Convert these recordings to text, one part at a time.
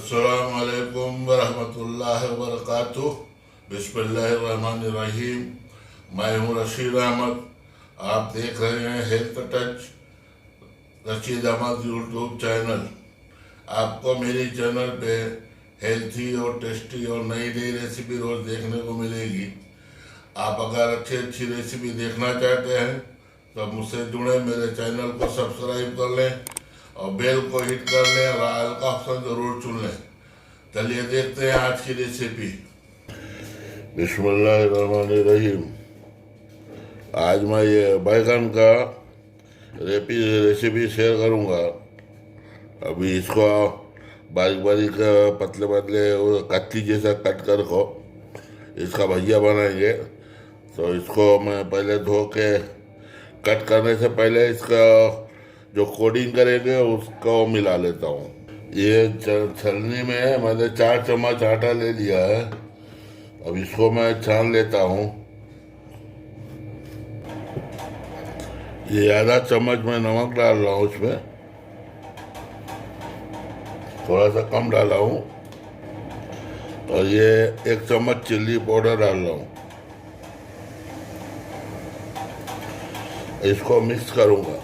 अस्सलामुअलैकुम वरहमतुल्लाहि वबरकातुह। बिस्मिल्लाहिर्रहमानिर्रहीम। मैं हूँ रशीद अहमद। आप देख रहे हैं health touch Rashid Ahmad YouTube channel. आपको मेरी चैनल पे हेल्थी और टेस्टी और नई नई रेसिपी रोज़ देखने को मिलेगी। आप अगर अच्छी अच्छी रेसिपी देखना चाहते हैं तो मुझसे जुड़े, मेरे चैनल को सब्सक्राइब कर लें और बेल को हिट कर लें और ऑल का ऑप्शन ज़रूर चुन लें। चलिए देखते हैं आज की रेसिपी। बिस्मिल्लाहिर्रहमानिर्रहीम। आज मैं ये बैगन का रेसिपी शेयर करूँगा। अभी इसको बारीक बारीक पतले पतले कच्ची जैसा कट कर को इसका भजिया बनाएंगे। तो इसको मैं पहले धो के कट करने से पहले इसका जो कोडिंग करेंगे उसको मिला लेता हूँ। ये छलनी में मैंने 4 चम्मच आटा ले लिया है। अब इसको मैं छान लेता हूँ। ये आधा चम्मच मैं नमक डाल रहा हूँ, उसमें थोड़ा सा कम डाला हूँ। और ये 1 चम्मच चिल्ली पाउडर डाल रहा हूँ। इसको मिक्स करूँगा।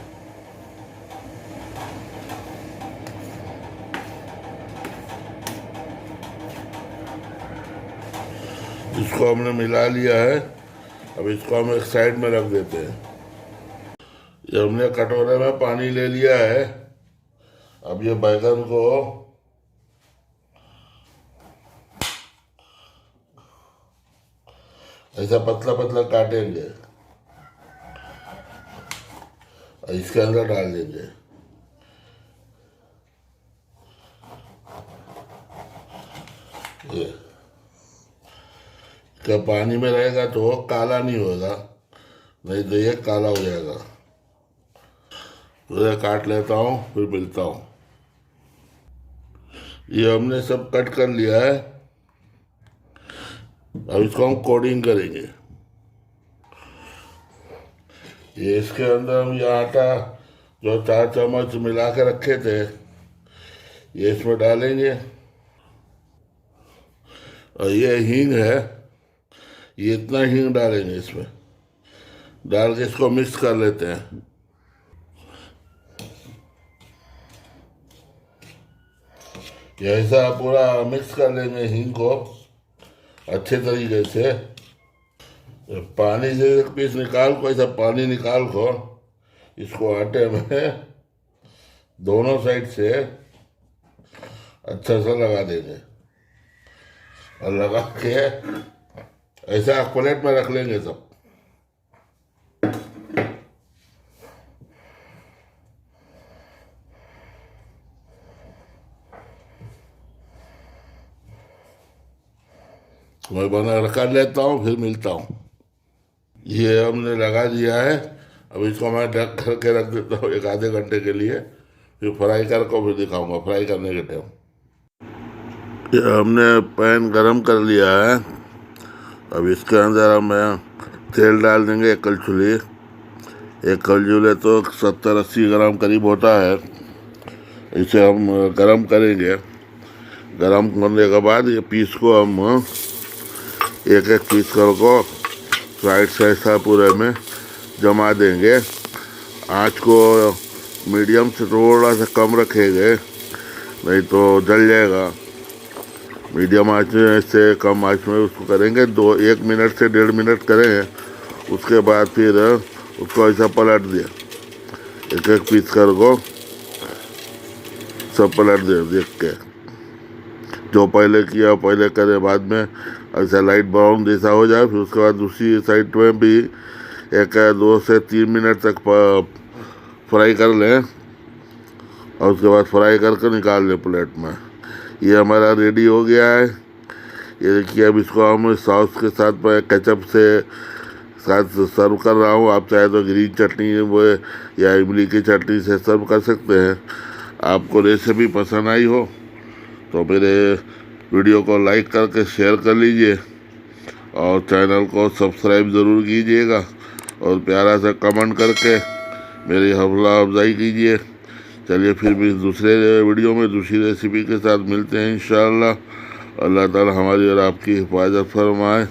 इसको हमने मिला लिया है। अब इसको हम एक साइड में रख देते हैं। ये हमने कटोरे में पानी ले लिया है। अब ये बैगन को ऐसा पतला पतला काटेंगे और इसके अंदर डाल देंगे। ये क्या पानी में रहेगा तो वो काला नहीं होगा, नहीं तो ये काला हो जाएगा। तो ये काट लेता हूँ, फिर मिलता हूँ। ये हमने सब कट कर लिया है। अब इसको हम कोडिंग करेंगे। ये इसके अंदर हम ये आटा जो 4 चम्मच मिला के रखे थे ये इसमें डालेंगे। और ये हींग है, ये इतना हींग डालेंगे इसमें। डाल के इसको मिक्स कर लेते हैं। ये ऐसा पूरा मिक्स कर लेंगे हींग को अच्छे तरीके से। पानी से एक पीस निकाल को, ऐसा पानी निकाल को इसको आटे में दोनों साइड से अच्छा सा लगा देंगे। और लगा के ऐसा प्लेट में रख लेंगे सब। मैं बना कर लेता हूँ, फिर मिलता हूँ। ये हमने लगा दिया है। अब इसको मैं ढक करके रख देता हूँ 1 आधे घंटे के लिए। फिर फ्राई करके फिर दिखाऊंगा फ्राई करने के टाइम। ये हमने पैन गरम कर लिया है। अब इसके अंदर हम तेल डाल देंगे। एक कलछुले तो 70-80 ग्राम करीब होता है। इसे हम गरम करेंगे। गरम करने के बाद ये पीस को हम एक एक पीस कर को साइड से ऐसा पूरे में जमा देंगे। आँच को मीडियम से थोड़ा सा कम रखेंगे, नहीं तो जल जाएगा। मीडियम आँच में से कम आँच में उसको करेंगे। 1 मिनट से 1.5 मिनट करें। उसके बाद फिर उसको ऐसा पलट दिया। एक एक पीस कर को सब पलट दे देख के। जो पहले किया पहले करे, बाद में ऐसा लाइट ब्राउन जैसा हो जाए। फिर उसके बाद दूसरी साइड में भी 2 से 3 मिनट तक फ्राई कर लें। और उसके बाद फ्राई करके निकाल लें प्लेट में। ये हमारा रेडी हो गया है। ये देखिए, अब इसको हम सॉस के साथ मैं केचप से साथ सर्व कर रहा हूँ। आप चाहे तो ग्रीन चटनी वो या इमली की चटनी से सर्व कर सकते हैं। आपको रेसिपी पसंद आई हो तो मेरे वीडियो को लाइक करके शेयर कर लीजिए और चैनल को सब्सक्राइब ज़रूर कीजिएगा। और प्यारा सा कमेंट करके मेरी हौसला अफजाई कीजिए। चलिए फिर भी दूसरे वीडियो में दूसरी रेसिपी के साथ मिलते हैं इंशाअल्लाह। अल्लाह ताला हमारी और आपकी हिफाजत फरमाए।